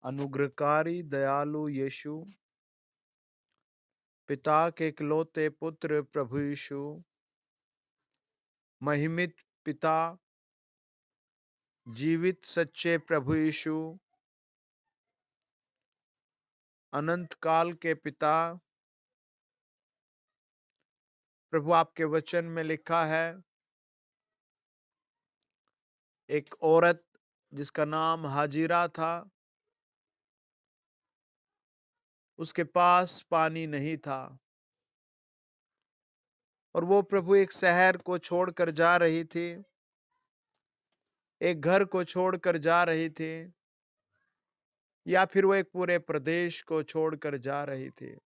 अनुग्रहकारी दयालु यीशु, पिता के इकलौते पुत्र प्रभु यीशु, महिमित पिता, जीवित सच्चे प्रभु यीशु, अनंत काल के पिता। प्रभु, आपके वचन में लिखा है, एक औरत जिसका नाम हाजिरा था, उसके पास पानी नहीं था और वो प्रभु एक शहर को छोड़कर जा रही थी, एक घर को छोड़कर जा रही थी, या फिर वो एक पूरे प्रदेश को छोड़कर जा रही थी।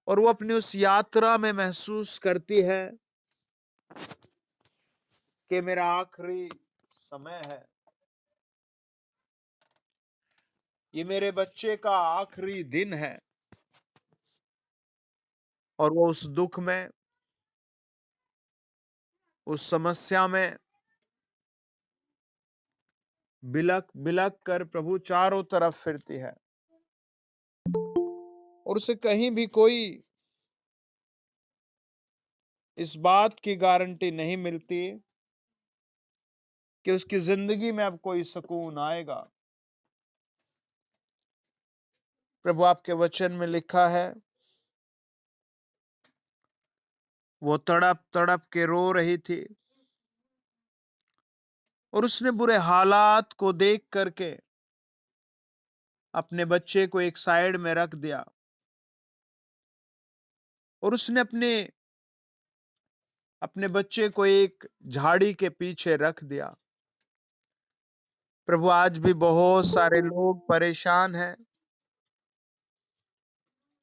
और वो अपनी उस यात्रा में महसूस करती है कि मेरा आखिरी समय है, ये मेरे बच्चे का आखिरी दिन है। और वो उस दुख में, उस समस्या में बिलक बिलक कर प्रभु चारों तरफ फिरती है और उसे कहीं भी कोई इस बात की गारंटी नहीं मिलती कि उसकी जिंदगी में अब कोई सुकून आएगा। प्रभु, आपके वचन में लिखा है, वो तड़प तड़प के रो रही थी और उसने बुरे हालात को देख करके अपने बच्चे को एक साइड में रख दिया और उसने अपने अपने बच्चे को एक झाड़ी के पीछे रख दिया। प्रभु, आज भी बहुत सारे लोग परेशान हैं,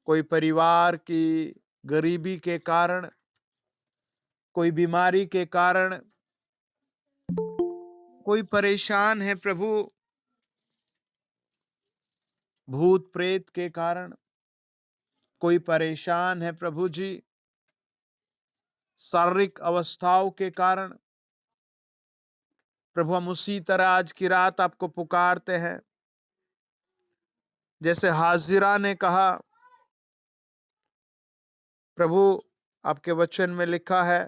कोई परिवार की गरीबी के कारण, कोई बीमारी के कारण, कोई परेशान है प्रभु भूत प्रेत के कारण, कोई परेशान है प्रभु जी शारीरिक अवस्थाओं के कारण। प्रभु, हम उसी तरह आज की रात आपको पुकारते हैं, जैसे हाजिरा ने कहा। प्रभु, आपके वचन में लिखा है,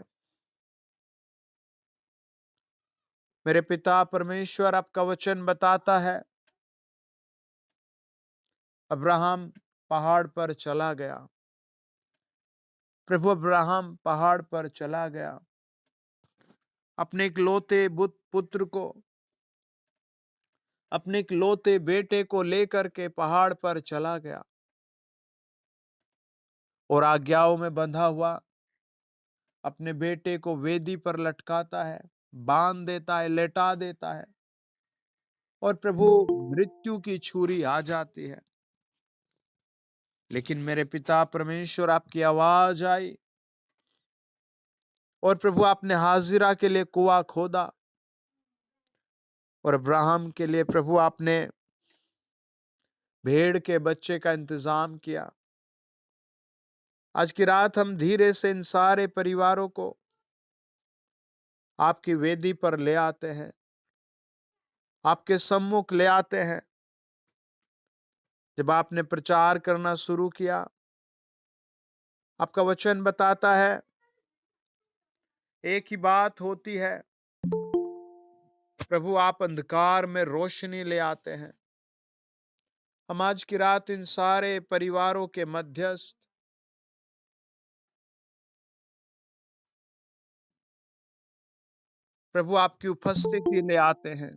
मेरे पिता परमेश्वर आपका वचन बताता है, अब्राहम पहाड़ पर चला गया। प्रभु, अब्राहम पहाड़ पर चला गया, अपने इकलौते पुत्र को, अपने इकलौते बेटे को लेकर के पहाड़ पर चला गया और आज्ञाओं में बंधा हुआ अपने बेटे को वेदी पर लटकाता है, बांध देता है, लेटा देता है और प्रभु मृत्यु की छुरी आ जाती है। लेकिन मेरे पिता परमेश्वर, आपकी आवाज आई और प्रभु आपने हाजिरा के लिए कुआं खोदा और अब्राहम के लिए प्रभु आपने भेड़ के बच्चे का इंतजाम किया। आज की रात हम धीरे से इन सारे परिवारों को आपकी वेदी पर ले आते हैं, आपके सम्मुख ले आते हैं। जब आपने प्रचार करना शुरू किया, आपका वचन बताता है, एक ही बात होती है, प्रभु आप अंधकार में रोशनी ले आते हैं। हम आज की रात इन सारे परिवारों के मध्यस्थ प्रभु आपकी उपस्थिति ले आते हैं,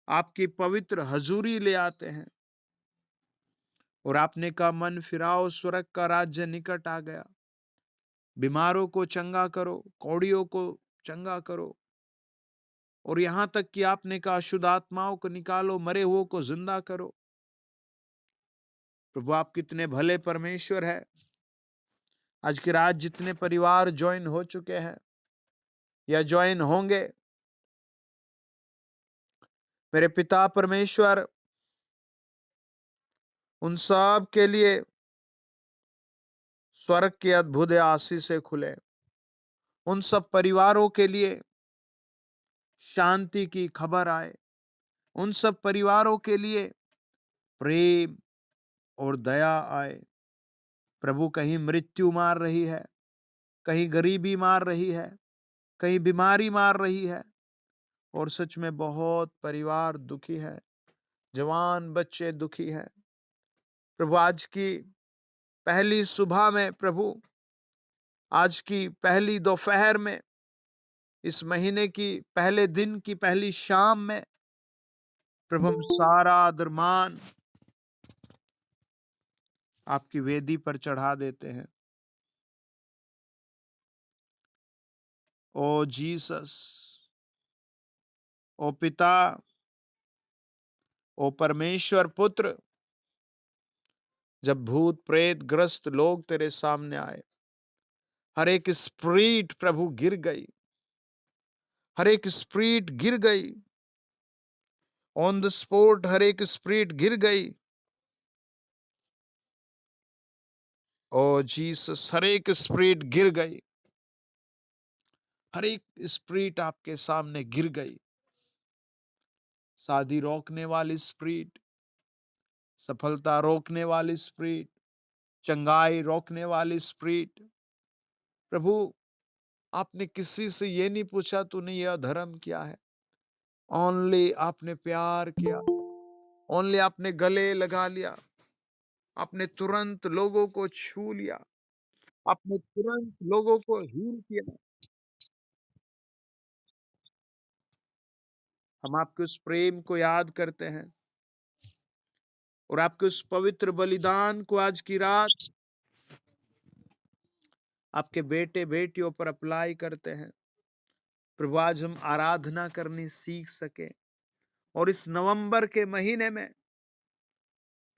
आपकी पवित्र हजूरी ले आते हैं और आपने कहा, मन फिराओ, स्वर्ग का राज्य निकट आ गया। बीमारों को चंगा करो, कौड़ियों को चंगा करो और यहां तक कि आपने कहा, अशुद्ध आत्माओं को निकालो, मरे हुओं को जिंदा करो। प्रभु, आप कितने भले परमेश्वर है। आज की रात जितने परिवार ज्वाइन हो चुके हैं या ज्वाइन होंगे, मेरे पिता परमेश्वर उन सब के लिए स्वर्ग के अद्भुत आशीष से खुले। उन सब परिवारों के लिए शांति की खबर आए, उन सब परिवारों के लिए प्रेम और दया आए। प्रभु, कहीं मृत्यु मार रही है, कहीं गरीबी मार रही है, कहीं बीमारी मार रही है, और सच में बहुत परिवार दुखी है, जवान बच्चे दुखी हैं। प्रभु, आज की पहली सुबह में, प्रभु आज की पहली दोपहर में, इस महीने की पहले दिन की पहली शाम में, प्रभु हम सारा आदरमान आपकी वेदी पर चढ़ा देते हैं। ओ जीसस, ओ पिता, ओ परमेश्वर पुत्र, जब भूत प्रेत ग्रस्त लोग तेरे सामने आए, हर एक स्प्रीट प्रभु गिर गई, हर एक स्प्रीट गिर गई, ऑन द स्पॉट हर एक स्प्रीट गिर गई। ओ जीसस, हर एक स्प्रीट गिर गई, हर एक स्प्रीट आपके सामने गिर गई। शादी रोकने वाली स्प्रीट, सफलता रोकने वाली स्प्रीट, चंगाई रोकने वाली स्प्रीट, प्रभु आपने किसी से ये नहीं पूछा तूने यह धर्म किया है, ओनली आपने प्यार किया, ओनली आपने गले लगा लिया, आपने तुरंत लोगों को छू लिया, आपने तुरंत लोगों को हील किया। हम आपके उस प्रेम को याद करते हैं और आपके उस पवित्र बलिदान को आज की रात आपके बेटे बेटियों पर अप्लाई करते हैं। प्रभु, आज हम आराधना करनी सीख सके और इस नवंबर के महीने में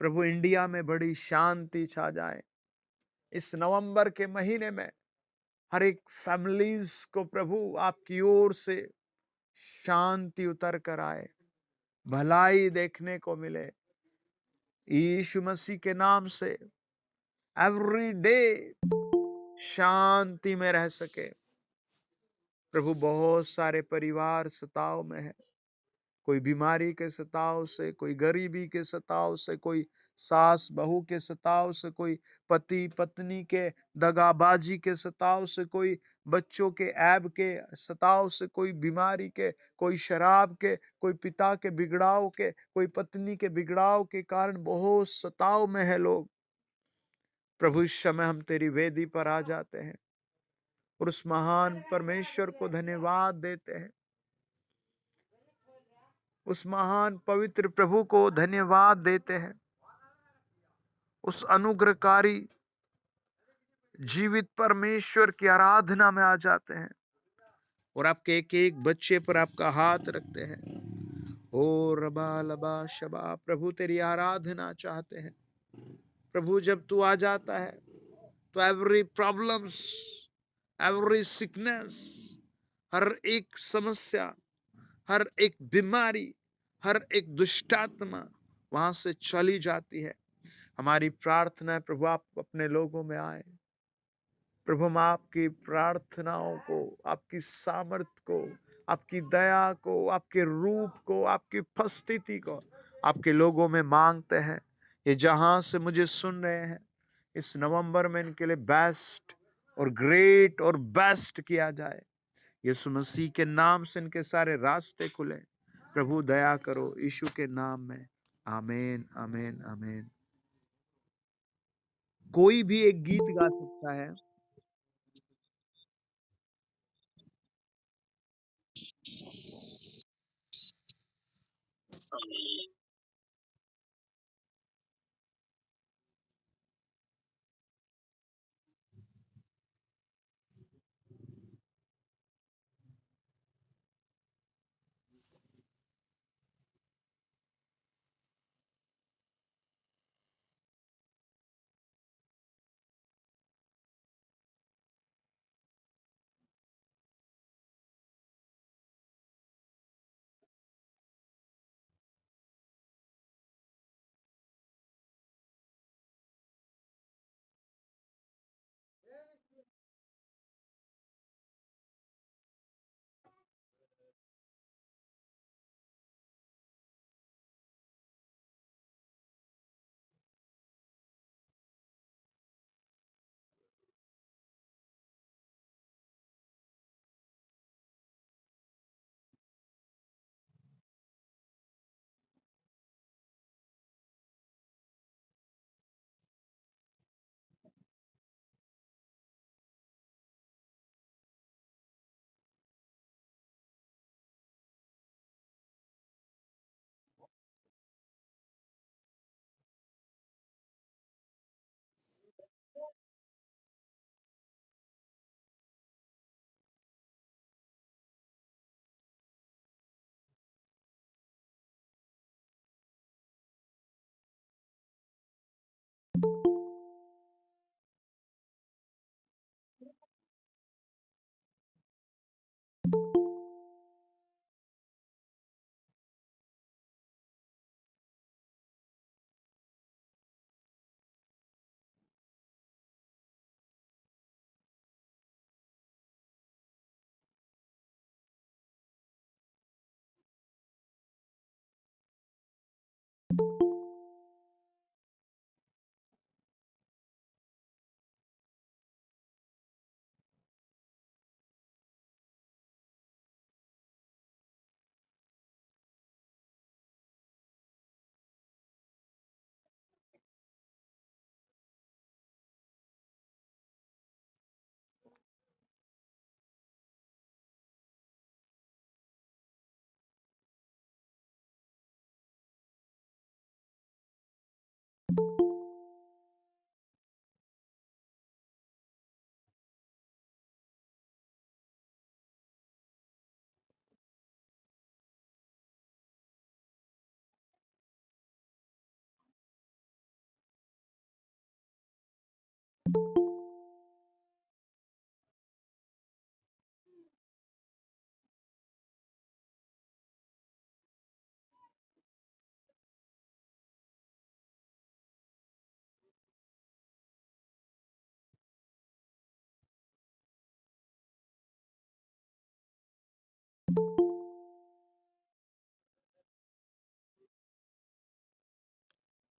प्रभु इंडिया में बड़ी शांति छा जाए। इस नवंबर के महीने में हर एक फैमिलीज को प्रभु आपकी ओर से शांति उतर कर आए, भलाई देखने को मिले। यीशु मसीह के नाम से एवरी डे शांति में रह सके। प्रभु, बहुत सारे परिवार सताव में है, कोई बीमारी के सताव से, कोई गरीबी के सताव से, कोई सास बहू के सताव से, कोई पति पत्नी के दगाबाजी के सताव से, कोई बच्चों के ऐब के सताव से, कोई बीमारी के, कोई शराब के, कोई पिता के बिगड़ाव के, कोई पत्नी के बिगड़ाव के कारण बहुत सताव में है लोग। प्रभु, इस समय हम तेरी वेदी पर आ जाते हैं और उस महान परमेश्वर को धन्यवाद देते हैं, उस महान पवित्र प्रभु को धन्यवाद देते हैं, उस अनुग्रहकारी जीवित परमेश्वर की आराधना में आ जाते हैं और आपके एक एक बच्चे पर आपका हाथ रखते हैं। ओ रबा लबा शबा, प्रभु तेरी आराधना चाहते हैं। प्रभु, जब तू आ जाता है तो एवरी प्रॉब्लम्स, एवरी सिकनेस, हर एक समस्या, हर एक बीमारी, हर एक दुष्टात्मा वहां से चली जाती है। हमारी प्रार्थना है प्रभु, आप अपने लोगों में आए। प्रभु, हम आपकी प्रार्थनाओं को, आपकी सामर्थ को, आपकी दया को, आपके रूप को, आपकी उपस्थिति को आपके लोगों में मांगते हैं। ये जहां से मुझे सुन रहे हैं, इस नवंबर में इनके लिए बेस्ट और ग्रेट और बेस्ट किया जाए। यीशु मसीह के नाम से इनके सारे रास्ते खुले। प्रभु दया करो, यीशु के नाम में, आमीन आमीन आमीन। कोई भी एक गीत गा सकता है।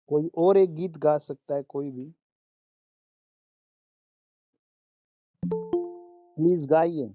कोई और एक गीत गा सकता है कोई भी? प्लीज़ गाइए।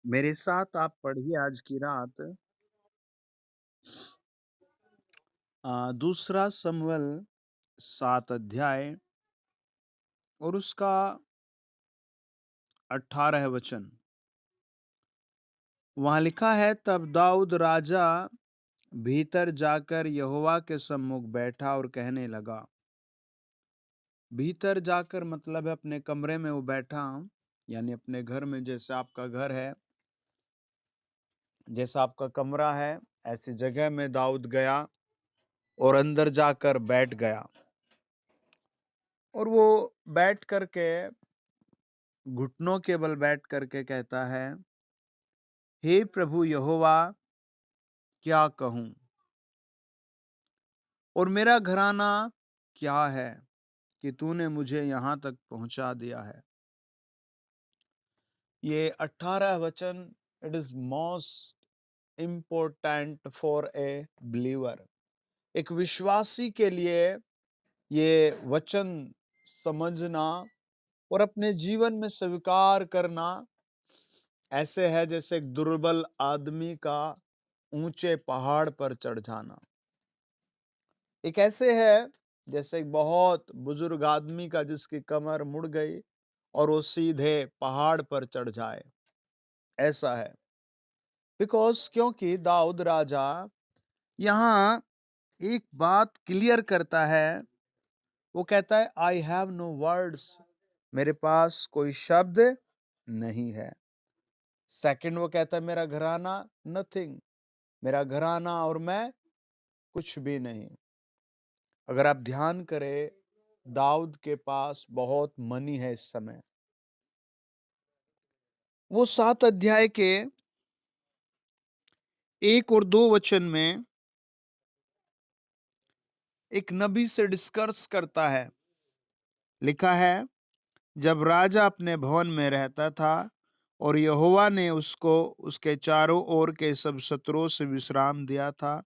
मेरे साथ आप पढ़िए आज की रात दूसरा शमूएल 7 अध्याय और उसका 18 वचन। वहां लिखा है, तब दाऊद राजा भीतर जाकर यहोवा के सम्मुख बैठा और कहने लगा। भीतर जाकर मतलब है अपने कमरे में वो बैठा, यानी अपने घर में। जैसे आपका घर है, जैसा आपका कमरा है, ऐसी जगह में दाऊद गया और अंदर जाकर बैठ गया। और वो बैठ करके, घुटनों के बल बैठ करके कहता है, हे प्रभु यहोवा, क्या कहूं, और मेरा घराना क्या है कि तूने मुझे यहां तक पहुंचा दिया है। ये 18 वचन, it is most important for a believer. एक विश्वासी के लिए ये वचन समझना और अपने जीवन में स्वीकार करना ऐसे है जैसे एक दुर्बल आदमी का ऊंचे पहाड़ पर चढ़ जाना। एक ऐसे है जैसे एक बहुत बुजुर्ग आदमी का जिसकी कमर मुड़ गई और वो सीधे पहाड़ पर चढ़ जाए, ऐसा है। क्योंकि दाऊद राजा यहां एक बात क्लियर करता है। वो कहता है, आई हैव नो वर्ड्स, मेरे पास कोई शब्द नहीं है। सेकंड, वो कहता है, मेरा घराना नथिंग, मेरा घराना और मैं कुछ भी नहीं। अगर आप ध्यान करें, दाऊद के पास बहुत मनी है इस समय। वो 7 अध्याय के 1 और 2 वचन में एक नबी से डिस्कस करता है। लिखा है, जब राजा अपने भवन में रहता था और यहोवा ने उसको उसके चारों ओर के सब शत्रुओं से विश्राम दिया था,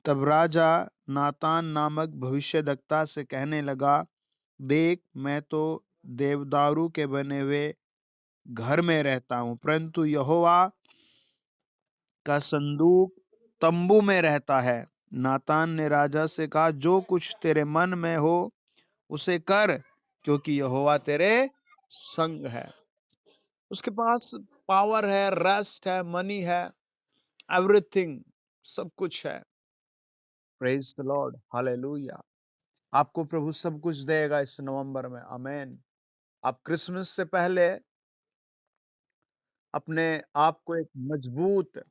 तब राजा नातान नामक भविष्यद्वक्ता से कहने लगा, देख, मैं तो देवदारू के बने हुए घर में रहता हूं, परंतु यहोवा का संदूक तंबू में रहता है। नातान ने राजा से कहा, जो कुछ तेरे मन में हो उसे कर, क्योंकि यहोवा तेरे संग है। उसके पास पावर है, रेस्ट है, मनी है, एवरीथिंग, सब कुछ है। Praise the Lord, hallelujah. आपको प्रभु सब कुछ देगा इस नवंबर में, आमेन। आप क्रिसमस से पहले अपने आप को एक मजबूत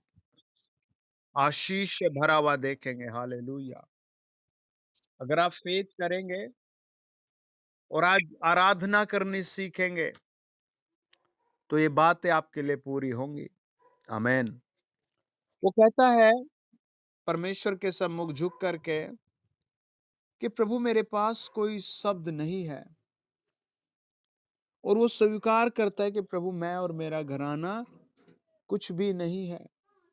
आशीष से भरा हुआ देखेंगे, हालेलुया। अगर आप फेथ करेंगे और आज आराधना करनी सीखेंगे, तो ये बातें आपके लिए पूरी होंगी, आमेन। वो कहता है परमेश्वर के सम्मुख झुक करके कि प्रभु मेरे पास कोई शब्द नहीं है। और वो स्वीकार करता है कि प्रभु मैं और मेरा घराना कुछ भी नहीं है।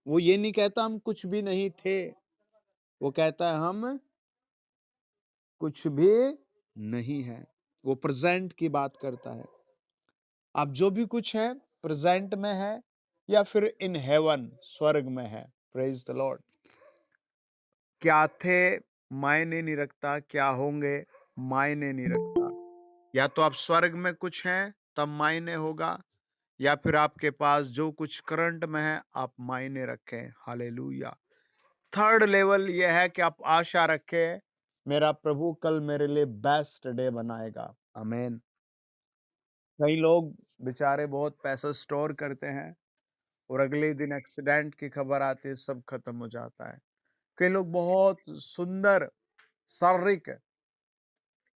वो ये नहीं कहता हम कुछ भी नहीं थे, वो कहता है हम कुछ भी नहीं है। वो प्रेजेंट की बात करता है। आप जो भी कुछ है प्रेजेंट में है या फिर इन हेवन स्वर्ग में है। Praise the Lord. क्या थे मायने नहीं रखता, क्या होंगे मायने नहीं रखता। या तो आप स्वर्ग में कुछ हैं तब मायने होगा, या फिर आपके पास जो कुछ करंट में है आप मायने रखें, हालेलुया। थर्ड लेवल यह है कि आप आशा रखें, मेरा प्रभु कल मेरे लिए बेस्ट डे बनाएगा, आमेन। कई लोग बेचारे बहुत पैसा स्टोर करते हैं और अगले दिन एक्सीडेंट की खबर आती है, सब खत्म हो जाता है। कई लोग बहुत सुंदर शारीरिक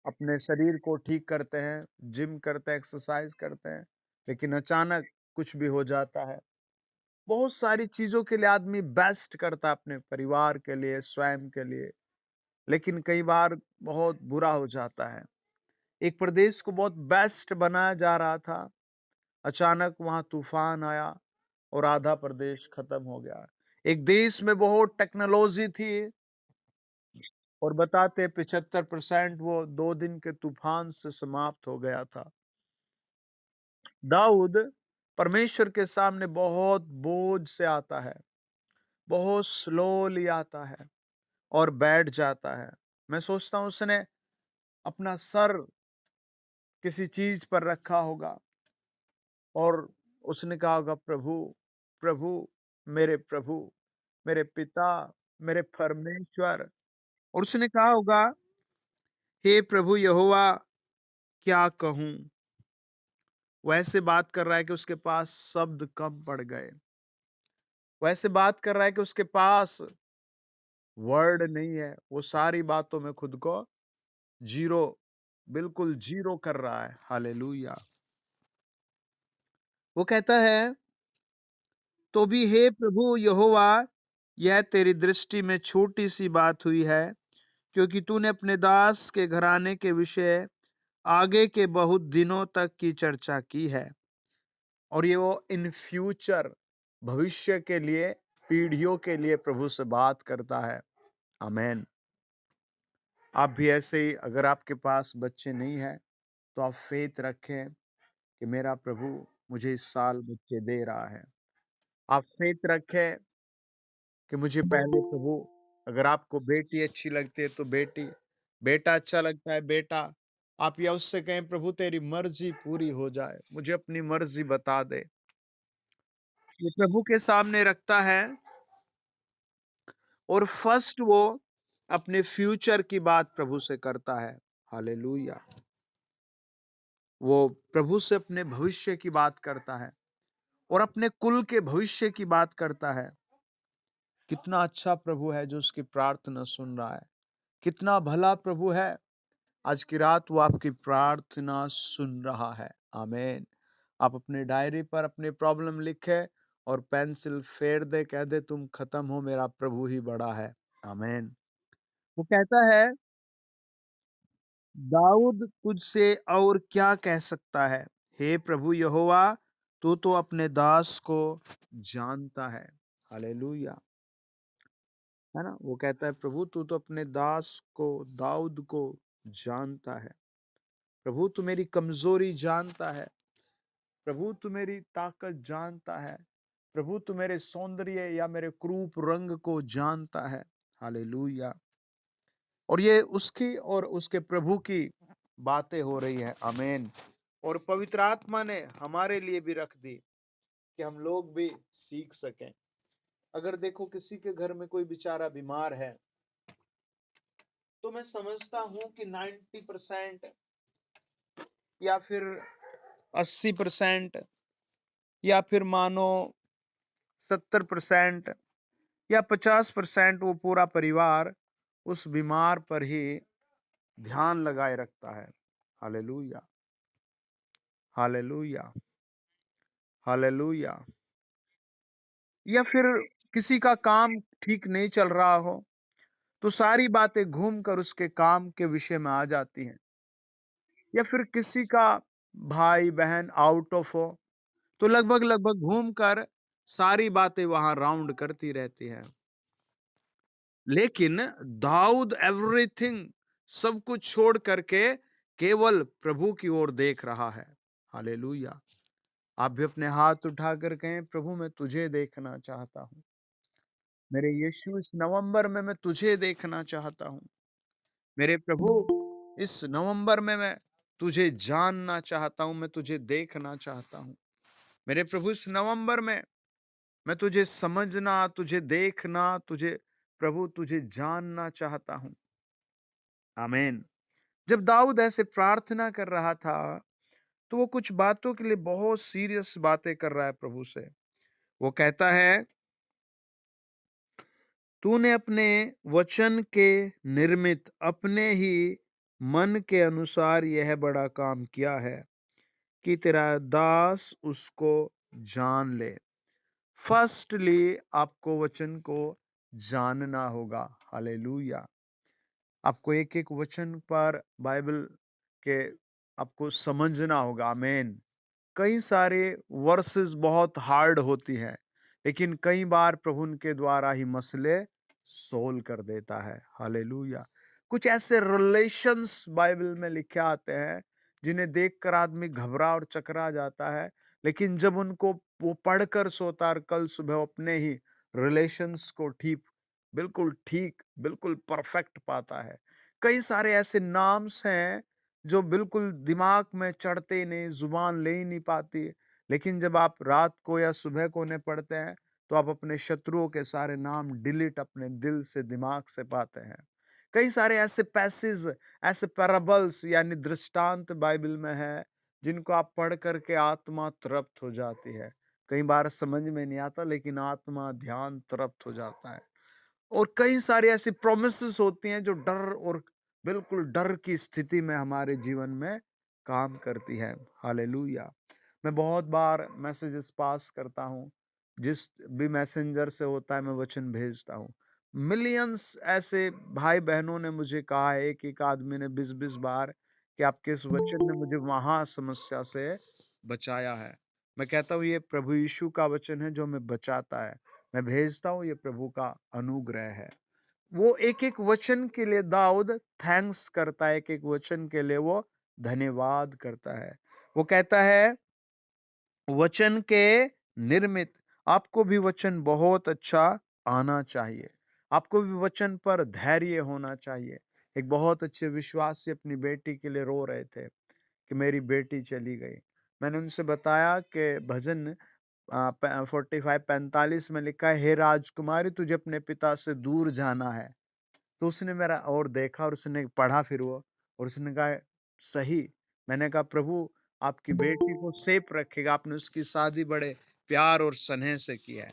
अपने शरीर को ठीक करते हैं, जिम करते हैं, एक्सरसाइज करते हैं, लेकिन अचानक कुछ भी हो जाता है। बहुत सारी चीजों के लिए आदमी बेस्ट करता है, अपने परिवार के लिए, स्वयं के लिए, लेकिन कई बार बहुत बुरा हो जाता है। एक प्रदेश को बहुत बेस्ट बनाया जा रहा था, अचानक वहां तूफान आया और आधा प्रदेश खत्म हो गया। एक देश में बहुत टेक्नोलॉजी थी और बताते 75% वो 2 दिन के तूफान से समाप्त हो गया था। दाऊद परमेश्वर के सामने बहुत बोझ से आता है, बहुत स्लोली आता है और बैठ जाता है। मैं सोचता हूँ उसने अपना सर किसी चीज पर रखा होगा और उसने कहा होगा, प्रभु, प्रभु, मेरे प्रभु, मेरे पिता, मेरे परमेश्वर। और उसने कहा होगा, हे प्रभु यहोवा, क्या कहूं। वैसे बात कर रहा है कि उसके पास शब्द कम पड़ गए। वैसे बात कर रहा है कि उसके पास वर्ड नहीं है। वो सारी बातों में खुद को जीरो, बिल्कुल जीरो कर रहा है। हालेलुया। वो कहता है, तो भी हे प्रभु यहोवा, यह तेरी दृष्टि में छोटी सी बात हुई है, क्योंकि तूने अपने दास के घराने के विषय आगे के बहुत दिनों तक की चर्चा की है। और ये वो इन फ्यूचर, भविष्य के लिए, पीढ़ियों के लिए प्रभु से बात करता है। आमेन। आप भी ऐसे ही, अगर आपके पास बच्चे नहीं है तो आप फेथ रखें कि मेरा प्रभु मुझे इस साल बच्चे दे रहा है। आप फेथ रखें कि मुझे पहले प्रभु, अगर आपको बेटी अच्छी लगती है तो बेटी, बेटा अच्छा लगता है बेटा, आप या उससे कहें, प्रभु तेरी मर्जी पूरी हो जाए, मुझे अपनी मर्जी बता दे। ये प्रभु के सामने रखता है और फर्स्ट वो अपने फ्यूचर की बात प्रभु से करता है। हालेलुया। वो प्रभु से अपने भविष्य की बात करता है और अपने कुल के भविष्य की बात करता है। कितना अच्छा प्रभु है जो उसकी प्रार्थना सुन रहा है। कितना भला प्रभु है, आज की रात वो आपकी प्रार्थना सुन रहा है। आमीन। आप अपने डायरी पर अपनी प्रॉब्लम लिखे और पेंसिल फेर दे, कह दे तुम खत्म हो, मेरा प्रभु ही बड़ा है। आमीन। वो कहता है, दाऊद तुझसे और क्या कह सकता है, हे प्रभु यहोवा, तू तो अपने दास को जानता है। हालेलुया। है ना। वो कहता है, प्रभु तू तो अपने दास को, दाऊद को जानता है। प्रभु तू मेरी कमजोरी जानता है। प्रभु तू मेरी ताकत जानता है। प्रभु तू मेरे सौंदर्य या मेरे क्रूप रंग को जानता है। हालेलुया। और ये उसकी और उसके प्रभु की बातें हो रही है। आमीन। और पवित्र आत्मा ने हमारे लिए भी रख दी कि हम लोग भी सीख सकें। अगर देखो किसी के घर में कोई बेचारा बीमार है, तो मैं समझता हूं कि 90% या फिर 80% या फिर मानो 70% या 50% वो पूरा परिवार उस बीमार पर ही ध्यान लगाए रखता है। हालेलुया। हालेलुया। हालेलुया। या फिर किसी का काम ठीक नहीं चल रहा हो, तो सारी बातें घूम कर उसके काम के विषय में आ जाती हैं। या फिर किसी का भाई बहन आउट ऑफ हो, तो लगभग लगभग घूम कर सारी बातें वहां राउंड करती रहती हैं। लेकिन दाऊद एवरीथिंग, सब कुछ छोड़ करके केवल प्रभु की ओर देख रहा है। हालेलुया। आप भी अपने हाथ उठाकर कहें, प्रभु मैं तुझे देखना चाहता हूँ। मेरे यीशु इस नवंबर में मैं तुझे देखना चाहता हूँ। मेरे प्रभु इस नवंबर में मैं तुझे जानना चाहता हूँ, मैं तुझे देखना चाहता हूँ। मेरे प्रभु इस नवंबर में मैं तुझे समझना, तुझे देखना, तुझे प्रभु तुझे जानना चाहता हूँ। आमीन। जब दाऊद ऐसे प्रार्थना कर रहा था, तो वो कुछ बातों के लिए बहुत सीरियस बातें कर रहा है प्रभु से। वो कहता है, तूने अपने वचन के निर्मित अपने ही मन के अनुसार यह बड़ा काम किया है कि तेरा दास उसको जान ले। फर्स्टली आपको वचन को जानना होगा। हालेलुया। आपको एक एक वचन पर बाइबल के आपको समझना होगा। आमीन। कई सारे वर्सेस बहुत हार्ड होती हैं, लेकिन कई बार प्रभु उनके द्वारा ही मसले सोल्व कर देता है। हालेलुया। कुछ ऐसे रिलेशंस बाइबल में लिखे आते हैं जिन्हें देखकर आदमी घबरा और चकरा जाता है, लेकिन जब उनको वो पढ़कर सोता और कल सुबह वो अपने ही रिलेशंस को ठीक, बिल्कुल परफेक्ट पाता है। कई सारे ऐसे नाम्स हैं जो बिल्कुल दिमाग में चढ़ते ही नहीं, ज़ुबान ले ही नहीं पाती। लेकिन जब आप रात को या सुबह को उन्हें पढ़ते हैं, तो आप अपने शत्रुओं के सारे नाम डिलीट अपने दिल से, दिमाग से पाते हैं। कई सारे ऐसे पैसेज, ऐसे पैराबल्स यानी दृष्टांत बाइबल में है, जिनको आप पढ़ कर के आत्मा तृप्त हो जाती है। कई बार समझ में नहीं आता, लेकिन आत्मा, ध्यान तृप्त हो जाता है। और कई सारी ऐसी प्रोमिसेस होती हैं जो डर और बिल्कुल डर की स्थिति में हमारे जीवन में काम करती है। हालेलुया। मैं बहुत बार मैसेजेस पास करता हूँ, जिस भी मैसेंजर से होता है मैं वचन भेजता हूँ। मिलियंस ऐसे भाई बहनों ने मुझे कहा है, एक एक आदमी ने 20-20 बार, कि आपके इस वचन ने मुझे वहां समस्या से बचाया है। मैं कहता हूँ ये प्रभु यीशु का वचन है जो हमें बचाता है। मैं भेजता हूँ, ये प्रभु का अनुग्रह है। वो एक एक वचन के लिए दाऊद थैंक्स करता है, एक एक वचन के लिए वो धन्यवाद करता है। वो कहता है, वचन के निर्मित आपको भी वचन बहुत अच्छा आना चाहिए। आपको भी वचन पर धैर्य होना चाहिए। एक बहुत अच्छे विश्वासी अपनी बेटी के लिए रो रहे थे कि मेरी बेटी चली गई। मैंने उनसे बताया कि भजन 45-45 में लिखा है, हे राजकुमारी तुझे अपने पिता से दूर जाना है। तो उसने मेरा और देखा और उसने पढ़ा फिर वो, और उसने कहा सही। मैंने कहा प्रभु आपकी बेटी को सेफ रखेगा, आपने उसकी शादी बड़े प्यार और स्नेह से की है।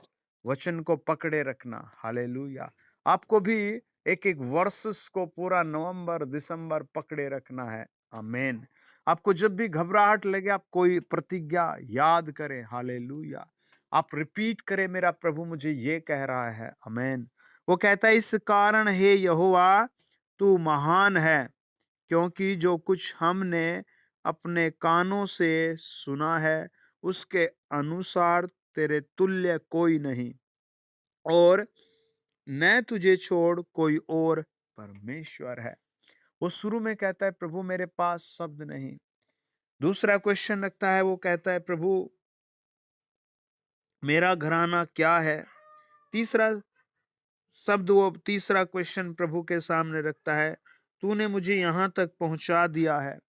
वचन को पकड़े रखना। हालेलुया। आपको भी एक एक वर्सेस को पूरा नवंबर दिसंबर पकड़े रखना है। आमीन। आपको जब भी घबराहट लगे, आप कोई प्रतिज्ञा याद करें। हालेलुया। आप रिपीट करें, मेरा प्रभु मुझे ये कह रहा है। आमीन। वो कहता है, इस कारण हे यहोवा तू महान है, क्योंकि जो कुछ हमने अपने कानों से सुना है उसके अनुसार तेरे तुल्य कोई नहीं, और न तुझे छोड़ कोई और परमेश्वर है। वो शुरू में कहता है प्रभु मेरे पास शब्द नहीं। दूसरा क्वेश्चन रखता है, वो कहता है प्रभु मेरा घराना क्या है। तीसरा शब्द, वो तीसरा क्वेश्चन प्रभु के सामने रखता है, तूने मुझे यहां तक पहुंचा दिया है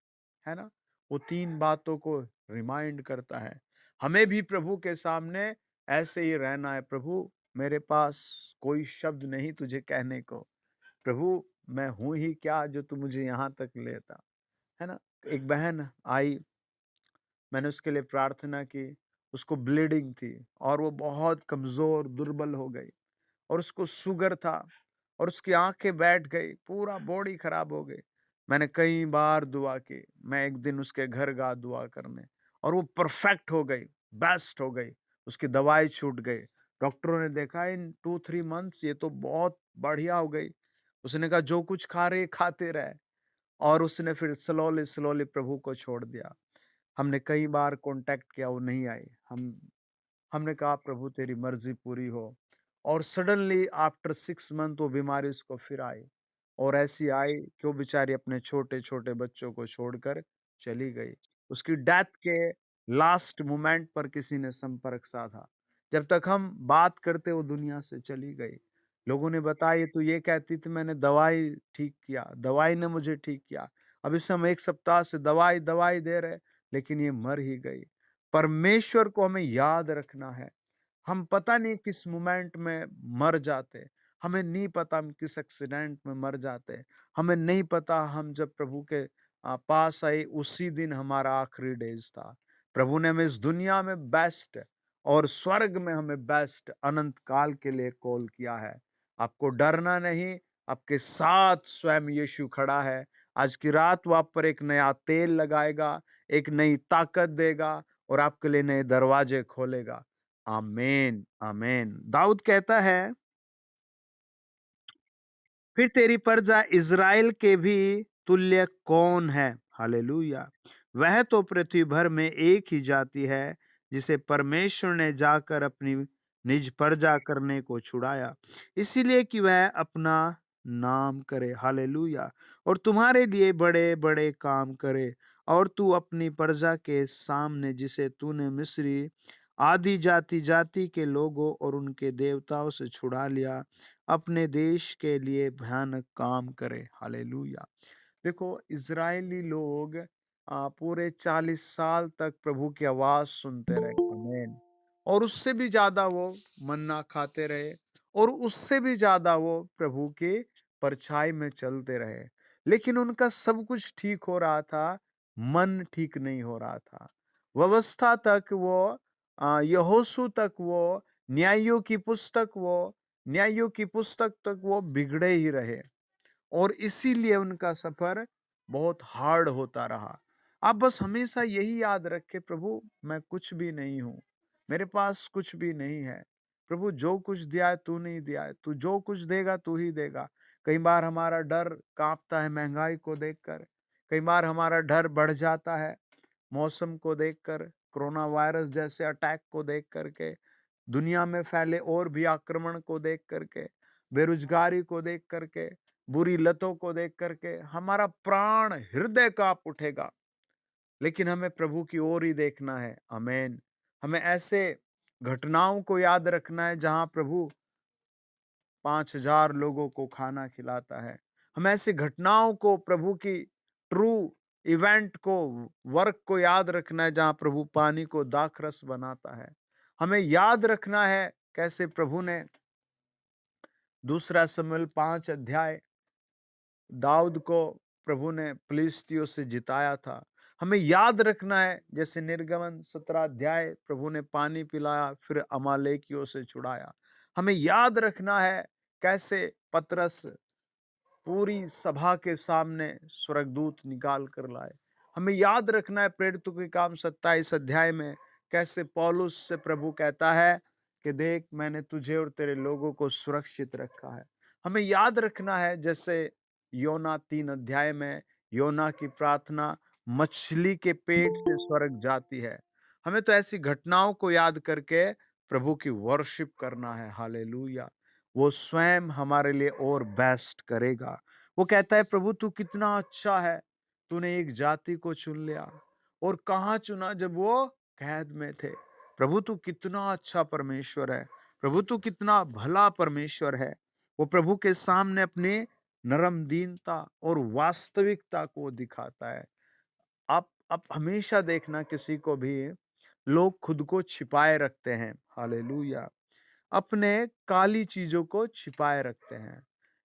ना। वो तीन बातों को रिमाइंड करता है। हमें भी प्रभु के सामने ऐसे ही रहना है। प्रभु मेरे पास कोई शब्द नहीं तुझे कहने को। प्रभु मैं हूं ही क्या जो तू मुझे यहां तक लेता, है ना। एक बहन आई, मैंने उसके लिए प्रार्थना की। उसको ब्लीडिंग थी और वो बहुत कमजोर दुर्बल हो गई, और उसको शुगर था, और उसकी आंखें बैठ गई, पूरा बॉडी खराब हो गई। मैंने कई बार दुआ की। मैं एक दिन उसके घर गया दुआ करने, और वो परफेक्ट हो गई, बेस्ट हो गई। उसकी दवाई छूट गई। डॉक्टरों ने देखा इन 2-3 मंथ्स ये तो बहुत बढ़िया हो गई। उसने कहा जो कुछ खा रहे खाते रहे। और उसने फिर स्लोली स्लोली प्रभु को छोड़ दिया। हमने कई बार कांटेक्ट किया, वो नहीं आई। हमने कहा प्रभु तेरी मर्जी पूरी हो। और सडनली आफ्टर 6 मंथ वो बीमारी उसको फिर आई, और ऐसी आई कि वो बेचारी अपने छोटे छोटे बच्चों को छोड़कर चली गई। उसकी डेथ के लास्ट मोमेंट पर किसी ने संपर्क साधा। जब तक हम बात करते वो दुनिया से चली गई। लोगों ने बताया ये तो ये कहती थी मैंने दवाई ठीक किया, दवाई ने मुझे ठीक किया। अब इसे हम 1 सप्ताह से दवाई दवाई दे रहे, लेकिन ये मर ही गई। परमेश्वर को हमें याद रखना है। हम पता नहीं किस मोमेंट में मर जाते। हमें नहीं पता हम किस एक्सीडेंट में मर जाते। हमें नहीं पता हम जब प्रभु के पास आए उसी दिन हमारा आखिरी डेज था। प्रभु ने हमें इस दुनिया में बेस्ट और स्वर्ग में हमें बेस्ट अनंत काल के लिए कॉल किया है। आपको डरना नहीं, आपके साथ स्वयं यीशु खड़ा है। आज की रात वो आप पर एक नया तेल लगाएगा, एक नई ताकत देगा, और आपके लिए नए दरवाजे खोलेगा। आमीन, आमीन। दाऊद कहता है, फिर तेरी प्रजा इज़राइल के भी तुल्य कौन है। हालेलुया। वह तो पृथ्वी भर में एक ही जाति है जिसे परमेश्वर ने जाकर अपनी निज प्रजा करने को छुड़ाया, इसीलिए कि वह अपना नाम करे। हालेलुया। और तुम्हारे लिए बड़े बड़े काम करे। और तू अपनी प्रजा के सामने, जिसे तूने मिस्री आदि जाति जाति के लोगों और उनके देवताओं से छुड़ा लिया, अपने देश के लिए भयानक काम करे। हालेलुया। देखो, इज़राइली लोग पूरे 40 साल तक प्रभु की आवाज़ सुनते रहे। आमीन। और उससे भी ज़्यादा वो मन्ना खाते रहे, और उससे भी ज़्यादा वो प्रभु की परछाई में चलते रहे। लेकिन उनका सब कुछ ठीक हो रहा था, मन ठीक नहीं हो रहा था। व्यवस्था तक वो, यहोशू तक वो, न्यायियों की पुस्तक वो, न्यायियों की पुस्तक तक वो बिगड़े ही रहे। और इसीलिए उनका सफर बहुत हार्ड होता रहा। आप बस हमेशा यही याद रखें, प्रभु मैं कुछ भी नहीं हूँ, मेरे पास कुछ भी नहीं है। प्रभु जो कुछ दिया है तू नहीं दिया है, तू जो कुछ देगा तू ही देगा। कई बार हमारा डर कांपता है महंगाई को देखकर, कई बार हमारा डर बढ़ जाता है मौसम को देखकर, कोरोना वायरस जैसे अटैक को देख करके, दुनिया में फैले और भी आक्रमण को देख करके, बेरोजगारी को देख करके, बुरी लतों को देख करके हमारा प्राण हृदय कांप उठेगा। लेकिन हमें प्रभु की ओर ही देखना है। आमीन। हमें ऐसे घटनाओं को याद रखना है जहां प्रभु 5,000 लोगों को खाना खिलाता है। हमें ऐसी घटनाओं को, प्रभु की ट्रू इवेंट को, वर्क को याद रखना है जहां प्रभु पानी को दाखरस बनाता है। हमें याद रखना है कैसे प्रभु ने 2 शमूएल 5 अध्याय दाऊद को प्रभु ने फिलिस्तियों से जिताया था। हमें याद रखना है जैसे निर्गमन 17 अध्याय प्रभु ने पानी पिलाया, फिर अमालेकियों से छुड़ाया। हमें याद रखना है कैसे पतरस पूरी सभा के सामने स्वर्गदूत निकाल कर लाए। हमें याद रखना है प्रेरितों के काम 27 अध्याय में कैसे पौलुस से प्रभु कहता है कि देख मैंने तुझे और तेरे लोगों को सुरक्षित रखा है। हमें याद रखना है जैसे योना 3 अध्याय में योना की प्रार्थना मछली के पेट से स्वर्ग जाती है। हमें तो ऐसी घटनाओं को याद करके प्रभु की वर्शिप करना है। हालेलुया। वो स्वयं हमारे लिए और बेस्ट करेगा। वो कहता है प्रभु तू कितना अच्छा है, तूने एक जाति को चुन लिया। और कहाँ चुना? जब वो कैद में थे। प्रभु तू कितना अच्छा परमेश्वर है, प्रभु तू कितना भला परमेश्वर है। वो प्रभु के सामने अपने नरम दीनता और वास्तविकता को दिखाता है। आप हमेशा देखना किसी को भी लोग खुद को छिपाए रखते हैं। हालेलुया। अपने काली चीजों को छिपाए रखते हैं।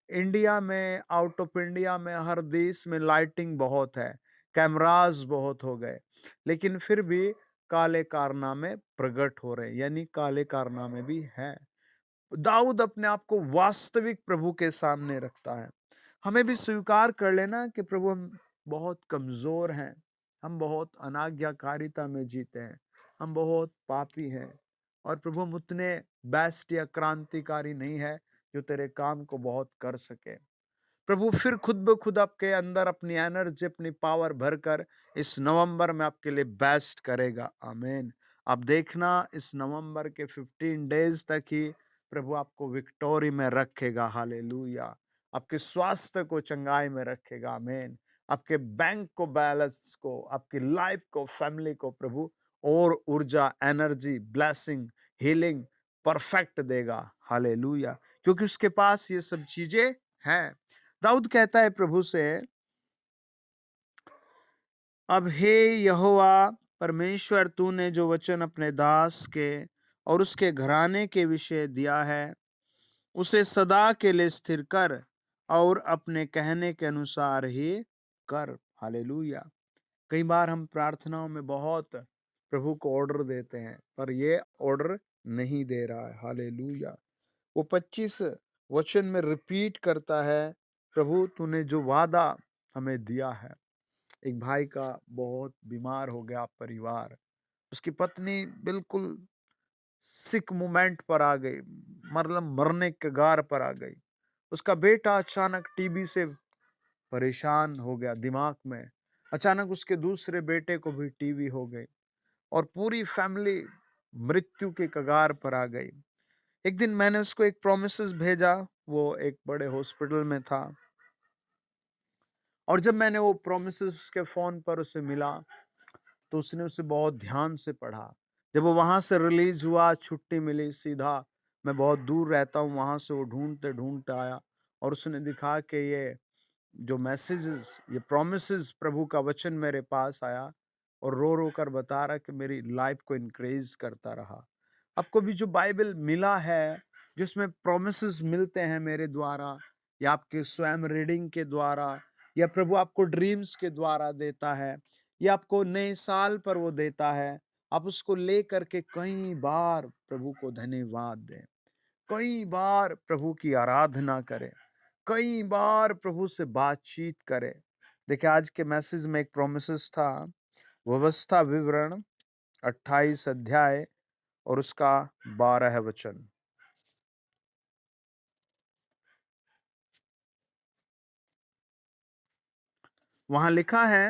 इंडिया में, आउट ऑफ इंडिया में, हर देश में लाइटिंग बहुत है, कैमरास बहुत हो गए, लेकिन फिर भी काले कारनामे प्रकट हो रहे, यानी काले कारनामे भी हैं। दाऊद अपने आप को वास्तविक प्रभु के सामने रखता है। हमें भी स्वीकार कर लेना कि प्रभु हम बहुत कमजोर हैं, हम बहुत अनाज्ञाकारिता में जीते हैं, हम बहुत पापी हैं, और प्रभु हम उतने बेस्ट या क्रांतिकारी नहीं है जो तेरे काम को बहुत कर सके। प्रभु फिर खुद ब खुद आपके अंदर अपनी एनर्जी, अपनी पावर भरकर इस नवंबर में आपके लिए बेस्ट करेगा। आमीन। अब देखना इस नवंबर के 15 डेज तक ही प्रभु आपको विक्टोरी में रखेगा। हालेलुया। आपके स्वास्थ्य को चंगाई में रखेगा। आमीन। आपके बैंक को, बैलेंस को, आपकी लाइफ को, फैमिली को प्रभु और ऊर्जा, एनर्जी, ब्लेसिंग, हीलिंग परफेक्ट देगा। हालेलुया। क्योंकि उसके पास ये सब चीजें हैं। दाऊद कहता है प्रभु से, अब हे यहोवा परमेश्वर, तूने जो वचन अपने दास के और उसके घराने के विषय दिया है उसे सदा के लिए स्थिर कर, और अपने कहने के अनुसार ही कर। हालेलुया। कई बार हम प्रार्थनाओं में बहुत प्रभु को ऑर्डर देते हैं, पर ये ऑर्डर नहीं दे रहा है। हालेलुया। वो 25 वचन में रिपीट करता है, प्रभु तूने जो वादा हमें दिया है। एक भाई का बहुत बीमार हो गया परिवार, उसकी पत्नी बिल्कुल सिक मोमेंट पर आ गई, मतलब मरने के कगार पर आ गई। उसका बेटा अचानक टीबी से परेशान हो गया दिमाग में। अचानक उसके दूसरे बेटे को भी टीबी हो गई, और पूरी फैमिली मृत्यु के कगार पर आ गई। एक दिन मैंने उसको एक प्रोमिस भेजा, वो एक बड़े हॉस्पिटल में था। और जब मैंने वो प्रोमिसेस उसके फ़ोन पर उसे मिला, तो उसने उसे बहुत ध्यान से पढ़ा। जब वो वहाँ से रिलीज़ हुआ, छुट्टी मिली सीधा, मैं बहुत दूर रहता हूँ, वहाँ से वो ढूँढते-ढूँढते आया और उसने दिखा कि ये जो मैसेजेस, ये प्रोमिसेस, प्रभु का वचन मेरे पास आया और रो-रो कर बता रहा कि मेरी लाइफ़ को इंक्रीज़ करता रहा। आपको भी जो बाइबल मिला है, जिसमें प्रोमिसेस मिलते हैं मेरे द्वारा या आपके स्वयं रीडिंग के द्वारा, या प्रभु आपको ड्रीम्स के द्वारा देता है, या आपको नए साल पर वो देता है, आप उसको लेकर के कई बार प्रभु को धन्यवाद दें, कई बार प्रभु की आराधना करें, कई बार प्रभु से बातचीत करें। देखिए, आज के मैसेज में एक प्रोमिस था, व्यवस्था विवरण 28 अध्याय और उसका 12 वचन। वहां लिखा है,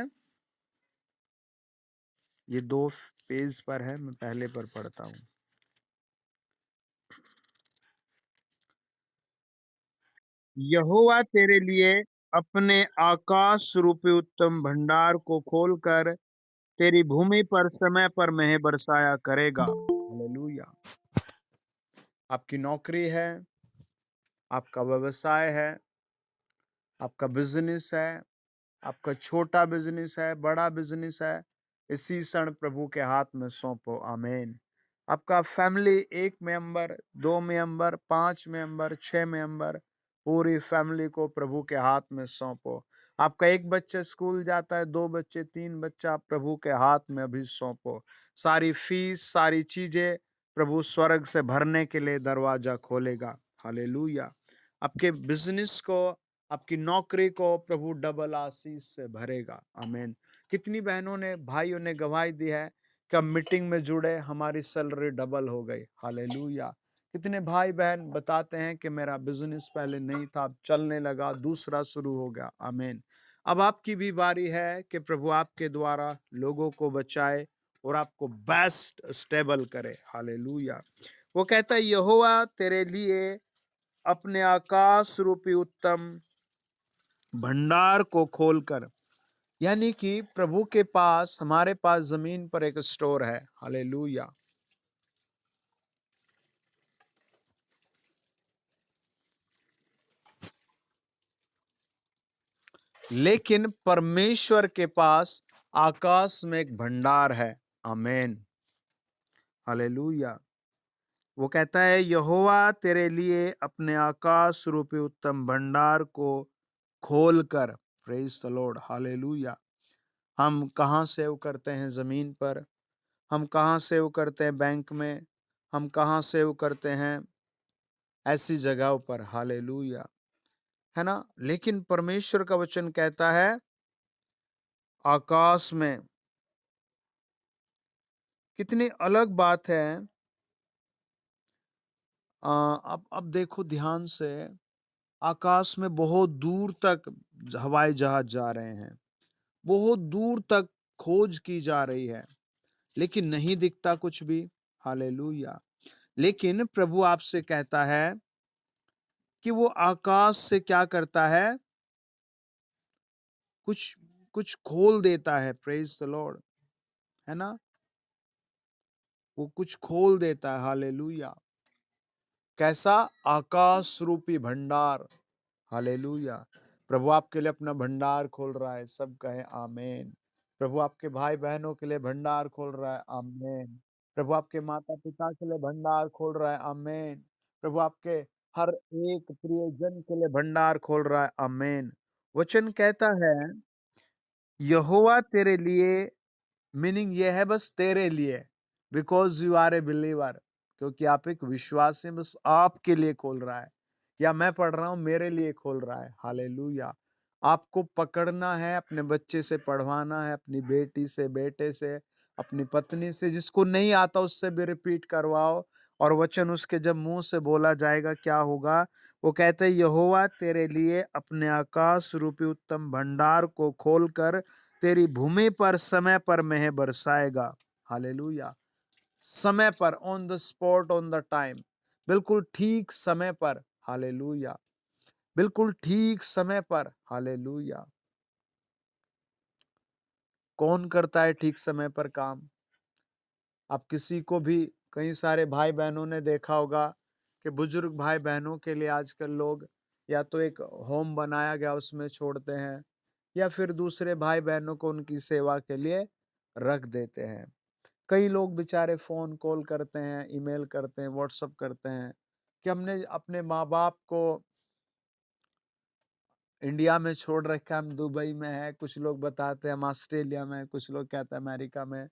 ये 2 पेज पर है, मैं पहले पर पढ़ता हूं। यहोवा तेरे लिए अपने आकाश रूपी उत्तम भंडार को खोलकर तेरी भूमि पर समय पर मेंह बरसाया करेगा। हालेलुया। आपकी नौकरी है, आपका व्यवसाय है, आपका बिजनेस है, आपका छोटा बिजनेस है, बड़ा बिजनेस है, इसी क्षण प्रभु के हाथ में सौंपो। आमीन। आपका फैमिली, एक मेंबर, 2 मेंबर, 5 मेंबर, 6 मेंबर, पूरी फैमिली को प्रभु के हाथ में सौंपो। आपका एक बच्चा स्कूल जाता है, 2 बच्चे, 3 बच्चा, प्रभु के हाथ में अभी सौंपो। सारी फीस, सारी चीजें प्रभु स्वर्ग से भरने के लिए दरवाजा खोलेगा। हालेलुया। आपके बिजनेस को, आपकी नौकरी को प्रभु डबल आशीष से भरेगा। आमीन। कितनी बहनों ने, भाइयों ने गवाही दी है कि हम मीटिंग में जुड़े, हमारी सैलरी डबल हो गई। हालेलुया। कितने भाई बहन बताते हैं कि मेरा बिजनेस पहले नहीं था, अब चलने लगा, दूसरा शुरू हो गया। आमीन। अब आपकी भी बारी है कि प्रभु आपके द्वारा लोगों को बचाए और आपको बेस्ट स्टेबल करे। हालेलुया। वो कहता है, यहोवा तेरे लिए अपने आकाश रूपी उत्तम भंडार को खोलकर, यानी कि प्रभु के पास, हमारे पास जमीन पर एक स्टोर है। हालेलुया। लेकिन परमेश्वर के पास आकाश में एक भंडार है। आमीन। हालेलुया। वो कहता है, यहोवा तेरे लिए अपने आकाश रूपी उत्तम भंडार को खोलकर। Praise the Lord. हालेलुया। हम कहाँ सेव करते हैं? जमीन पर। हम कहाँ सेव करते हैं? बैंक में। हम कहाँ सेव करते हैं? ऐसी जगहों पर। हालेलुया। है ना? लेकिन परमेश्वर का वचन कहता है, आकाश में। कितनी अलग बात है। अब देखो ध्यान से, आकाश में बहुत दूर तक हवाई जहाज जा रहे हैं, बहुत दूर तक खोज की जा रही है, लेकिन नहीं दिखता कुछ भी। हालेलुया। लेकिन प्रभु आपसे कहता है कि वो आकाश से क्या करता है? कुछ कुछ खोल देता है। Praise the Lord. है ना? वो कुछ खोल देता है। हालेलुया। कैसा? आकाश रूपी भंडार। हालेलुया। प्रभु आपके लिए अपना भंडार खोल रहा है। सब कहें आमीन। प्रभु आपके भाई बहनों के लिए भंडार खोल रहा है। आमीन। प्रभु आपके माता पिता के लिए भंडार खोल रहा है। आमीन। प्रभु आपके हर एक प्रियजन के लिए भंडार खोल रहा है। आमीन। वचन कहता है, यहोवा तेरे लिए, मीनिंग ये है बस तेरे लिए, because you are a believer, क्योंकि आप एक विश्वासी, बस आपके लिए खोल रहा है। या मैं पढ़ रहा हूं, मेरे लिए खोल रहा है। हालेलुया। आपको पकड़ना है, अपने बच्चे से पढ़वाना है, अपनी बेटी से, बेटे से, अपनी पत्नी से, जिसको नहीं आता उससे भी रिपीट करवाओ, और वचन उसके जब मुंह से बोला जाएगा क्या होगा? वो कहते हैं, यहोवा तेरे लिए अपने आकाश रूपी उत्तम भंडार को खोलकर तेरी भूमि पर समय पर मेंह बरसाएगा। हालेलुया। समय पर, on the spot, on the time, बिल्कुल ठीक समय पर। हालेलुया। बिल्कुल ठीक समय पर। हालेलुया। कौन करता है ठीक समय पर काम? आप किसी को भी, कई सारे भाई-बहनों ने देखा होगा कि बुजुर्ग भाई-बहनों के लिए आजकल लोग या तो एक होम बनाया गया उसमें छोड़ते हैं या फिर दूसरे भाई-बहनों को उनकी सेवा के लिए रख देते हैं। कई लोग बेचारे फ़ोन कॉल करते हैं, ईमेल करते हैं, व्हाट्सएप करते हैं कि हमने अपने माँ-बाप को इंडिया में छोड़ रखा है, हम दुबई में हैं, कुछ लोग बताते हैं हम ऑस्ट्रेलिया में हैं, कुछ लोग कहते हैं अमेरिका में,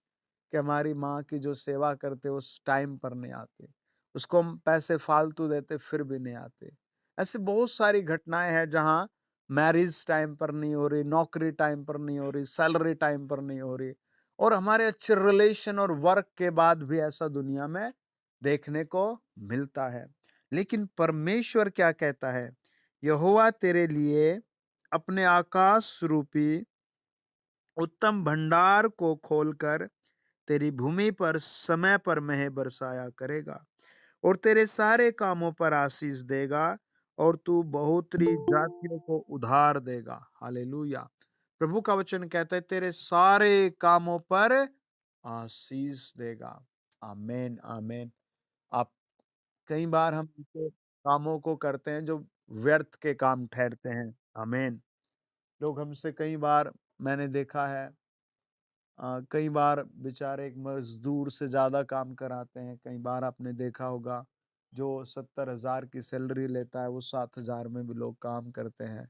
कि हमारी माँ की जो सेवा करते उस टाइम पर नहीं आते। उसको हम पैसे फालतू देते फिर भी नहीं आते। ऐसी बहुत सारी घटनाएँ हैं जहाँ मैरिज टाइम पर नहीं हो रही, नौकरी टाइम पर नहीं हो रही, सैलरी टाइम पर नहीं हो रही और हमारे अच्छे रिलेशन और वर्क के बाद भी ऐसा दुनिया में देखने को मिलता है। लेकिन परमेश्वर क्या कहता है? यहोवा तेरे लिए अपने आकाश रूपी उत्तम भंडार को खोलकर तेरी भूमि पर समय पर मेंह बरसाया करेगा और तेरे सारे कामों पर आशीष देगा और तू बहुतरी जातियों को उधार देगा। हालेलुया। प्रभु का वचन कहता है तेरे सारे कामों पर आशीष देगा। आमीन, आमीन। आप, कई बार हम ऐसे कामों को करते हैं जो व्यर्थ के काम ठहरते हैं। आमीन। लोग हमसे कई बार, मैंने देखा है, कई बार बेचारे एक मज़दूर से ज़्यादा काम कराते हैं। कई बार आपने देखा होगा जो 70,000 की सैलरी लेता है वो 7,000 में भी लोग काम करते हैं।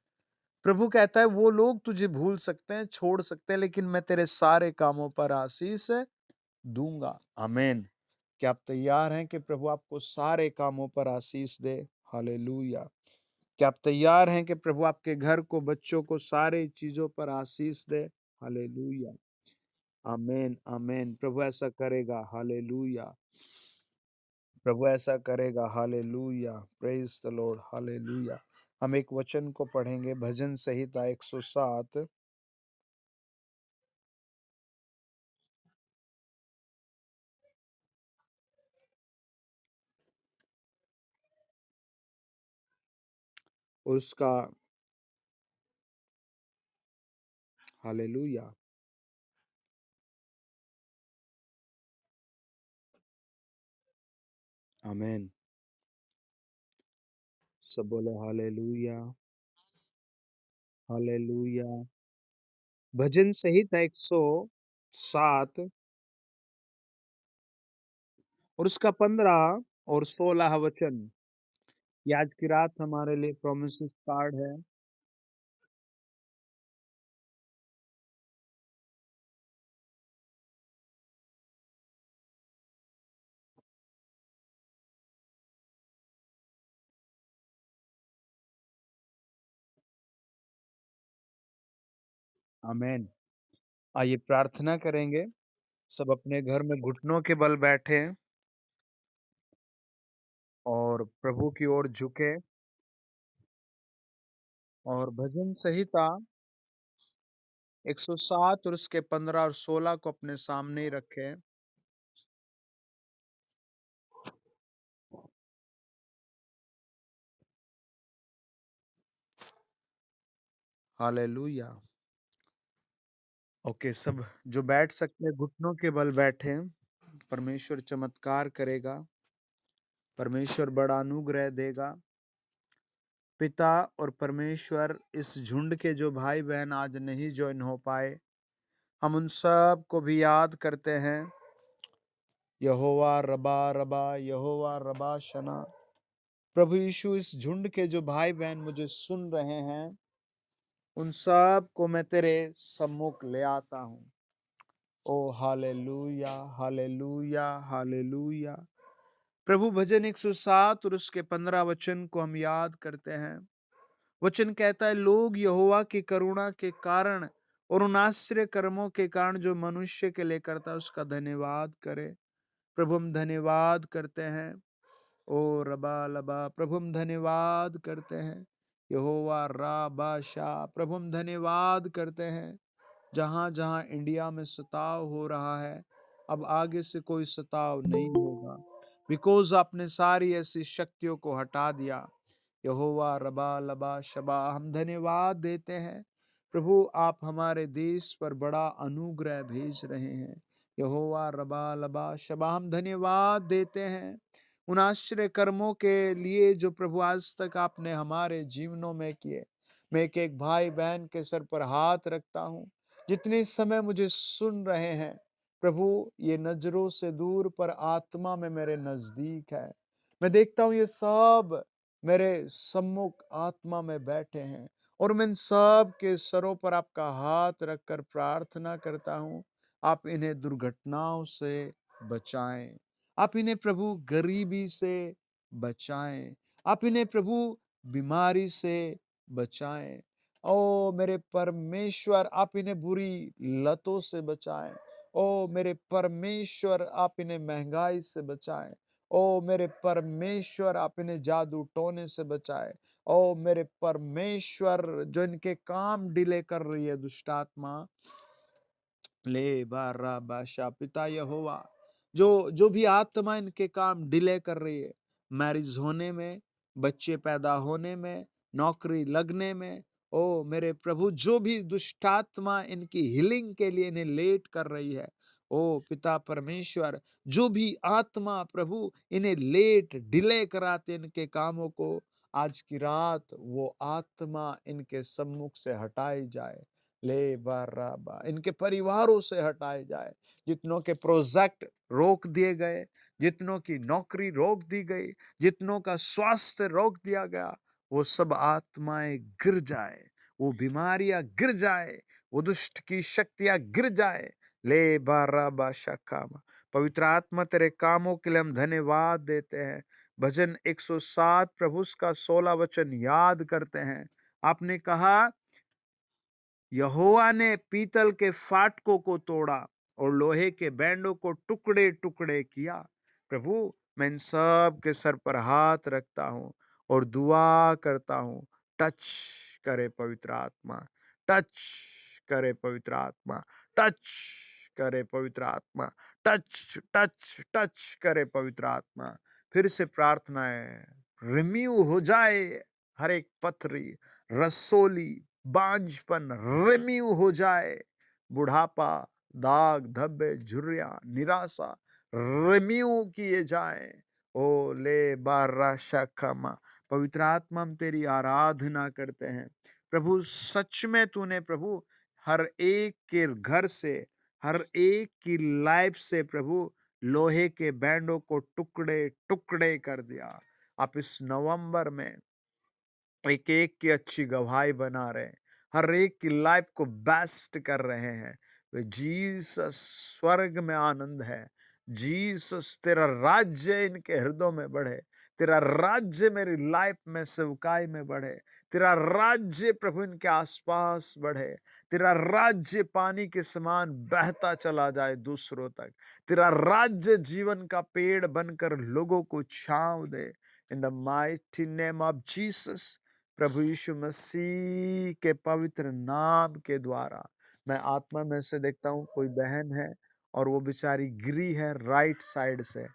प्रभु कहता है वो लोग तुझे भूल सकते हैं, छोड़ सकते हैं, लेकिन मैं तेरे सारे कामों पर आशीष दूँगा। आमीन। क्या आप तैयार हैं कि प्रभु आपको सारे कामों पर आशीष दे? हालेलुया। क्या आप तैयार हैं कि प्रभु आपके घर को, बच्चों को, सारी चीज़ों पर आशीष दे? हालेलुया। आमीन, आमीन। प्रभु ऐसा करेगा। हालेलुया। प्रभु ऐसा करेगा। Hallelujah. Praise the Lord. Hallelujah. हम एक वचन को पढ़ेंगे, भजन संहिता 107 और उसका, हालेलुया, आमीन। सब बोलो हालेलुया, हालेलुया। भजन संहिता 107 और उसका 15 और 16 वचन, ये आज की रात हमारे लिए प्रोमिसेस कार्ड है। आमीन। आइए प्रार्थना करेंगे। सब अपने घर में घुटनों के बल बैठे और प्रभु की ओर झुके और भजन संहिता 107 और उसके 15 और 16 को अपने सामने ही रखें। हालेलुया। ओके, सब जो बैठ सकते हैं घुटनों के बल बैठे। परमेश्वर चमत्कार करेगा, परमेश्वर बड़ा अनुग्रह देगा। पिता और परमेश्वर, इस झुंड के जो भाई बहन आज नहीं ज्वाइन हो पाए, हम उन सब को भी याद करते हैं। यहोवा रबा रबा, यहोवा रबा शना। प्रभु यीशु, इस झुंड के जो भाई बहन मुझे सुन रहे हैं, उन सब को मैं तेरे सम्मुख ले आता हूँ। ओ हालेलुया, हालेलुया, हालेलुया। प्रभु, भजन 107 और उसके 15 वचन को हम याद करते हैं। वचन कहता है, लोग यहोवा की करुणा के कारण और उन आश्चर्य कर्मों के कारण जो मनुष्य के लिए करता है उसका धन्यवाद करे। प्रभु, हम धन्यवाद करते हैं। ओ रबा लबा, प्रभु हम धन्यवाद करते हैं। यहोवा राबा शाह, प्रभु हम धन्यवाद करते हैं। जहाँ जहाँ इंडिया में सताव हो रहा है, अब आगे से कोई सताव नहीं होगा, बिकॉज आपने सारी ऐसी शक्तियों को हटा दिया। यहोवा रबा लबा शबा, हम धन्यवाद देते हैं प्रभु, आप हमारे देश पर बड़ा अनुग्रह भेज रहे हैं। यहोवा रबा लबा शबा, हम धन्यवाद देते हैं उन आश्चर्य कर्मों के लिए जो प्रभु आज तक आपने हमारे जीवनों में किए। मैं एक एक भाई बहन के सर पर हाथ रखता हूँ, जितने समय मुझे सुन रहे हैं प्रभु, ये नजरों से दूर पर आत्मा में मेरे नजदीक है। मैं देखता हूँ ये सब मेरे सम्मुख आत्मा में बैठे हैं, और मैं इन सब के सरों पर आपका हाथ रखकर प्रार्थना करता हूँ, आप इन्हें दुर्घटनाओं से बचाएं। आप इन्हें प्रभु गरीबी से बचाएं। आप इन्हें प्रभु बीमारी से बचाएं। ओ मेरे परमेश्वर, आप इन्हें बुरी लतों से बचाएं। ओ मेरे परमेश्वर, आप इन्हें महंगाई से बचाएं। ओ मेरे परमेश्वर, आप इन्हें जादू टोने से बचाएं। ओ मेरे परमेश्वर, जो इनके काम डिले कर रही है दुष्ट आत्मा, ले बारा बाशा, पिता यहोवा, जो जो भी आत्मा इनके काम डिले कर रही है, मैरिज होने में, बच्चे पैदा होने में, नौकरी लगने में, ओ मेरे प्रभु, जो भी दुष्टात्मा इनकी हीलिंग के लिए इन्हें लेट कर रही है, ओ पिता परमेश्वर, जो भी आत्मा प्रभु इन्हें लेट डिले कराते इनके कामों को, आज की रात वो आत्मा इनके सम्मुख से हटाई जाए। ले बाराबा, इनके परिवारों से हटाए जाए। जितनों के प्रोजेक्ट रोक दिए गए, जितनों की नौकरी रोक दी गई, जितनों का स्वास्थ्य रोक दिया गया, वो सब आत्माएं गिर जाए, वो बीमारियां गिर जाए, वो दुष्ट की शक्तियां गिर जाए। ले बाराबा शकामा, पवित्र आत्मा तेरे कामों के लिए हम धन्यवाद देते हैं। भजन 107 प्रभु का 16 वचन याद करते हैं। आपने कहा, यहोवा ने पीतल के फाटकों को तोड़ा और लोहे के बैंडों को टुकड़े टुकड़े किया। प्रभु, मैं इन सब के सर पर हाथ रखता हूं और दुआ करता हूं, टच करे पवित्र आत्मा, टच करे पवित्र आत्मा, टच करे पवित्र आत्मा, टच टच टच करे पवित्र आत्मा। फिर से प्रार्थना है, रिम्यू हो जाए हर एक पथरी, रसोली, बांझपन रिम्यू हो जाए। बुढ़ापा, दाग धब्बे, झुर्रियां, निराशा रिम्यू किए जाए। ओ ले बारा शाखमा, पवित्र आत्मा, हम तेरी आराधना करते हैं प्रभु। सच में तूने प्रभु हर एक के घर से, हर एक की लाइफ से प्रभु लोहे के बैंडों को टुकड़े टुकड़े कर दिया। आप इस नवंबर में एक एक की अच्छी गवाही बना रहे हैं, हर एक की लाइफ को बेस्ट कर रहे हैं। वे जीसस, स्वर्ग में आनंद है। जीसस, तेरा राज्य इनके हृदयों में बढ़े, तेरा राज्य मेरी लाइफ में, सेवकाई में बढ़े, तेरा राज्य प्रभु इनके आसपास बढ़े, तेरा राज्य पानी के समान बहता चला जाए दूसरों तक, तेरा राज्य जीवन का पेड़ बनकर लोगों को छांव दे। In the mighty name of Jesus, प्रभु यीशु मसीह के पवित्र नाम के द्वारा, मैं आत्मा में से देखता हूं कोई बहन है और वो बेचारी गिरी है राइट साइड से,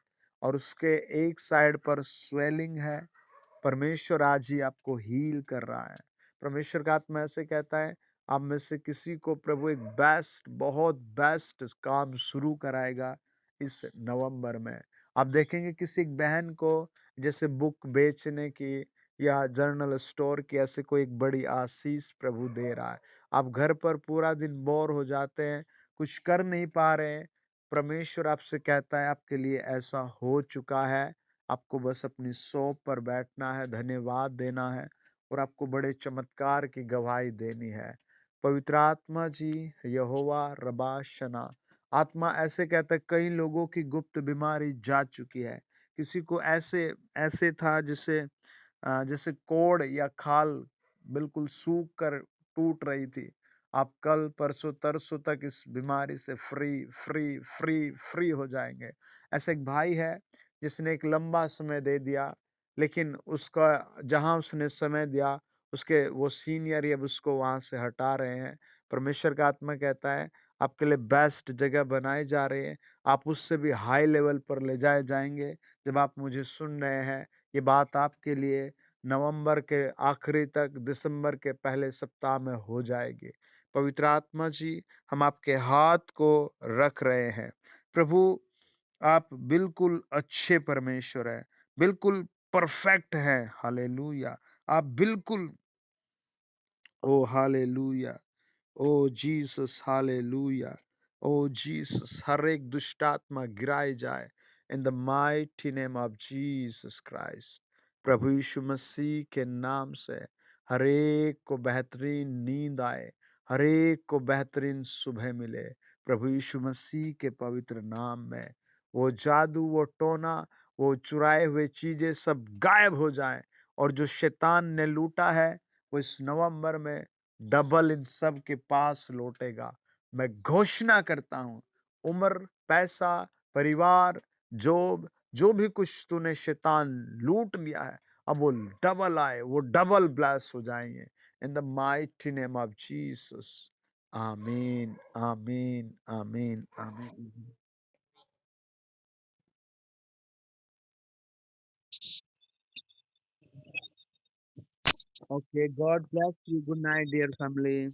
और उसके एक साइड पर स्वेलिंग है। परमेश्वर आज ही आपको हील कर रहा है। परमेश्वर का आत्मा ऐसे कहता है, आप में से किसी को प्रभु एक बेस्ट, बहुत बेस्ट काम शुरू कराएगा इस नवंबर में। आप देखेंगे किसी एक बहन को जैसे बुक बेचने की या जर्नल स्टोर की ऐसे कोई एक बड़ी आशीष प्रभु दे रहा है। आप घर पर पूरा दिन बोर हो जाते हैं, कुछ कर नहीं पा रहे हैं, परमेश्वर आपसे कहता है आपके लिए ऐसा हो चुका है। आपको बस अपनी शॉप पर बैठना है, धन्यवाद देना है, और आपको बड़े चमत्कार की गवाही देनी है। पवित्र आत्मा जी, यहोवा रबा शना, आत्मा ऐसे कहता है कई लोगों की गुप्त बीमारी जा चुकी है। किसी को ऐसे ऐसे था जैसे कोड़ या खाल बिल्कुल सूख कर टूट रही थी। आप कल परसों तरसों तक इस बीमारी से फ्री फ्री फ्री फ्री हो जाएंगे। ऐसे एक भाई है जिसने एक लंबा समय दे दिया, लेकिन उसका जहां उसने समय दिया, उसके वो सीनियर अब उसको वहां से हटा रहे हैं। परमेश्वर का आत्मा कहता है आपके लिए बेस्ट जगह बनाए जा रहे हैं, आप उससे भी हाई लेवल पर ले जाए जाएंगे। जब आप मुझे सुन रहे हैं, ये बात आपके लिए नवंबर के आखिरी तक, दिसंबर के पहले सप्ताह में हो जाएगी। पवित्र आत्मा जी, हम आपके हाथ को रख रहे हैं। प्रभु, आप बिल्कुल अच्छे परमेश्वर हैं, बिल्कुल परफेक्ट हैं। हालेलुया! आप बिल्कुल, ओ हालेलुया! ओ जीसस, हालेलुया! ओ जीसस, हर एक दुष्ट आत्मा गिराई जाए in the mighty name of Jesus Christ. प्रभु यीशु मसीह के नाम से हर एक को बेहतरीन नींद आए, हर एक को बेहतरीन सुबह मिले। प्रभु यीशु मसीह के पवित्र नाम में वो जादू, वो टोना, वो चुराए हुए चीजें सब गायब हो जाएं, और जो शैतान ने लूटा है वो इस नवंबर में डबल इन सब के पास लौटेगा। मैं घोषणा करता हूं, उम्र, पैसा, परिवार, जॉब, जो भी कुछ तूने शैतान लूट लिया है, अब वो डबल आए, वो डबल ब्लेस हो जाएंगे इन the mighty name of Jesus. आमीन, आमीन, आमीन, आमीन। Okay, God bless you. Good night, dear family.